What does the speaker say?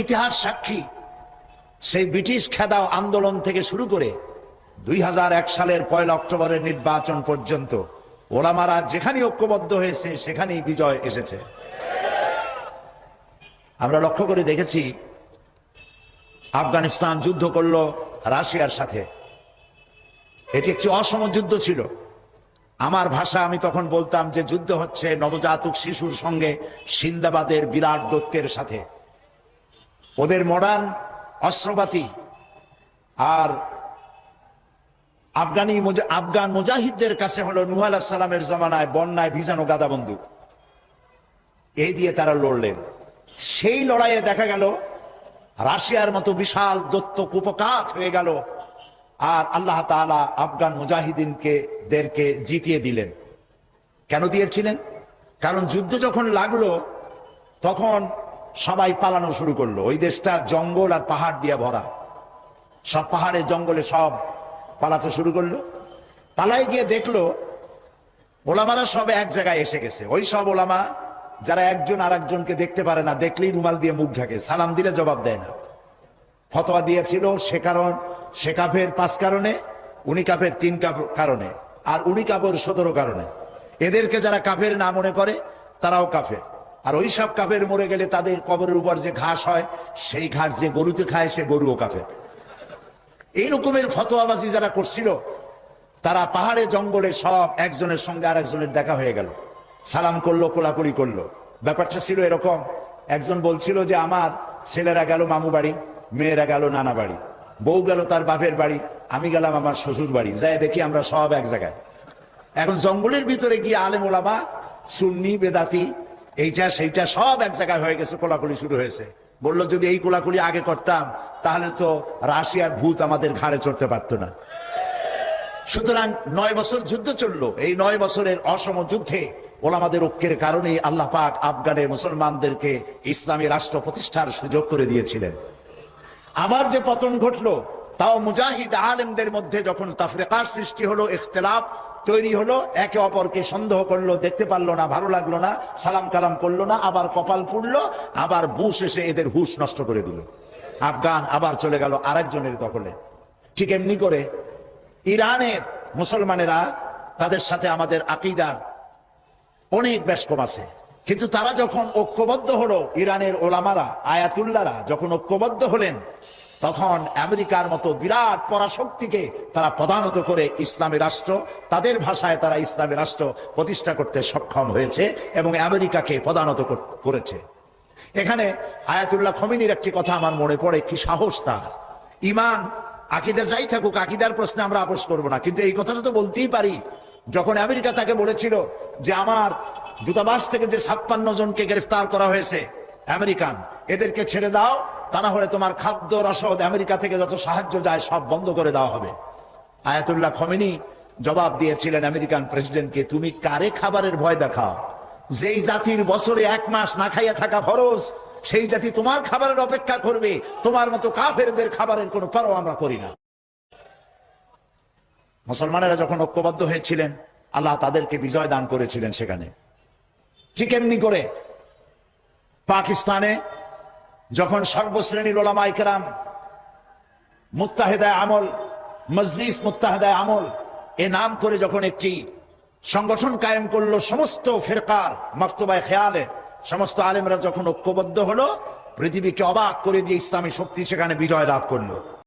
ইতিহাস সাক্ষী সেই ব্রিটিশ খেদাও আন্দোলন থেকে শুরু করে 2001 সালের 1 অক্টোবরের নির্বাচন পর্যন্ত ওলামারা যেখানে ঐক্যবদ্ধ হয়েছে সেখানেই বিজয় এসেছে। আমরা লক্ষ্য করে দেখেছি আফগানিস্তান যুদ্ধ করলো রাশিয়ার সাথে। এটি একটি অসম যুদ্ধ ছিল। আমার ভাষা আমি তখন বলতাম যে যুদ্ধ হচ্ছে নবজাতক শিশুর সঙ্গে সিন্দাবাদের বিরাট দত্তের সাথে। ওদের মডার্ন অস্ত্রপাতি আর আফগান মুজাহিদদের কাছে হলো নূহ আলাইহিস সালামের জামানায় বন্যায় ভিজানো গাদা বন্দুক। এই দিয়ে তারা লড়লেন। সেই লড়াইয়ে দেখা গেল রাশিয়ার মতো বিশাল দত্ত কুপকাত হয়ে গেল, আর আল্লাহ তাআলা আফগান মুজাহিদিনদেরকে জিতিয়ে দিলেন। কেন দিয়েছিলেন? কারণ যুদ্ধ যখন লাগলো তখন সবাই পালানো শুরু করলো। ওই দেশটা জঙ্গল আর পাহাড় দিয়ে ভরা, সব পাহাড়ে জঙ্গলে সব পালাতে শুরু করলো। পালায় গিয়ে দেখলো ওলামারা সব এক জায়গায় এসে গেছে। ওই সব ওলামা যারা একজন আর একজনকে দেখতে পারে না, দেখলেই রুমাল দিয়ে মুখ ঢাকে, সালাম দিলে জবাব দেয় না। ফতোয়া দিয়েছিল সে কাফের 5 কারণে, উনি কাফের 3 কারণে, আর উনি কাফের 17 কারণে। এদেরকে যারা কাফের না মনে করে তারাও কাফের। আর ওই সব কাফের মরে গেলে তাদের কবরের উপর যে ঘাস হয় সেই ঘাস যে গরুতে খায় সে গরুও কাফের। এই রকমের ফতোয়াবাজি যারা করছিল তারা পাহাড়ে জঙ্গলে সব একজনের সঙ্গে আর একজনের দেখা হয়ে গেল, সালাম করলো, কোলাকুলি করলো। ব্যাপারটা ছিল এরকম, একজন বলছিল যে আমার ছেলেরা গেল মামু বাড়ি, মেয়েরা গেল নানা বাড়ি, বউ গেল তার বাপের বাড়ি, আমি গেলাম আমার শ্বশুর বাড়ি, যাই দেখি আমরা সব এক জায়গায়। এখন জঙ্গলের ভিতরে গিয়ে আলেম ওলামা, সুন্নি বেদাতি, এইটা সেইটা সব এক জায়গায় হয়ে গেছে, কোলাকুলি শুরু হয়েছে। বললো যদি এই কোলাকুলি আগে করতাম তাহলে তো রাশিয়ার ভূত আমাদের ঘাড়ে চড়তে পারতো না। সুতরাং 9 বছর যুদ্ধ চললো। এই 9 বছরের অসম যুদ্ধে ওলামাদের ঐক্যের কারণেই আল্লাহ পাক আফগানের মুসলমানদেরকে ইসলামী রাষ্ট্র প্রতিষ্ঠার সুযোগ করে দিয়েছিলেন। আবার যে পতন ঘটলো, তাও মুজাহিদ আলেমদের মধ্যে যখন তাফরিকার সৃষ্টি হলো, ইখতিলাফ তৈরি হলো, একে অপরকে সন্দেহ করলো, দেখতে পারলো না, ভালো লাগলো না, সালাম কালাম করলো না, আবার কপাল পুড়লো, আবার বুশ এসে এদের হুশ নষ্ট করে দিল। আফগান আবার চলে গেল আরেকজনের দখলে। ঠিক এমনি করে ইরানের মুসলমানেরা, তাদের সাথে আমাদের আকীদার অনেক বেশকম আছে, কিন্তু তারা যখন ঐক্যবদ্ধ হলো, ইরানের ওলামারা আয়াতুল্লাহরা যখন ঐক্যবদ্ধ হলেন, তখন আমেরিকার মতো বিরাট পরাশক্তিকে তারা পদানত করে ইসলামী রাষ্ট্র, তাদের ভাষায় তারা ইসলামী রাষ্ট্র প্রতিষ্ঠা করতে সক্ষম হয়েছে এবং আমেরিকাকে পদানত করেছে। এখানে আয়াতুল্লাহ খমিনীর একটি কথা আমার মনে পড়ে, কি সাহস তার! ইমান আকীদা যাই থাকুক, আকীদার প্রশ্নে আমরা আপোস করব না, কিন্তু এই কথাটা তো বলতেই পারি। যখন আমেরিকা তাকে বলেছিল যে আমার দূতাবাস থেকে যে 56 জনকে গ্রেফতার করা হয়েছে আমেরিকান, এদেরকে ছেড়ে দাও, তা না হলে তোমার খাদ্য রসদ আমেরিকা থেকে যত সাহায্য যায় সব বন্ধ করে দেওয়া হবে। আয়াতুল্লাহ খমেনি জবাব দিয়েছিলেন আমেরিকান প্রেসিডেন্টকে, তুমি কারে খাবারের ভয় দেখাও? যেই জাতির বছরে 1 মাস না খাইয়া থাকা ফরজ, সেই জাতি তোমার খাবারের অপেক্ষা করবে? তোমার মতো কাফেরদের খাবারের কোনো পরোয়া আমরা করি না। মুসলমানেরা যখন ঐক্যবদ্ধ হয়েছিলেন, আল্লাহ তাদেরকে বিজয় দান করেছিলেন সেখানে। ঠিক এমনি করে পাকিস্তানে যখন সর্বশ্রেণীর ওলামায়ে কেরাম মুত্তাহিদায়ে আমল, মজলিস মুত্তাহিদায়ে আমল এ নাম করে যখন একটি সংগঠন কায়েম করলো, সমস্ত ফিরকার মাকতুবায়ে খেয়ালে সমস্ত আলেমরা যখন ঐক্যবদ্ধ হলো, পৃথিবীকে অবাক করে দিয়ে ইসলামী শক্তি সেখানে বিজয় লাভ করলো।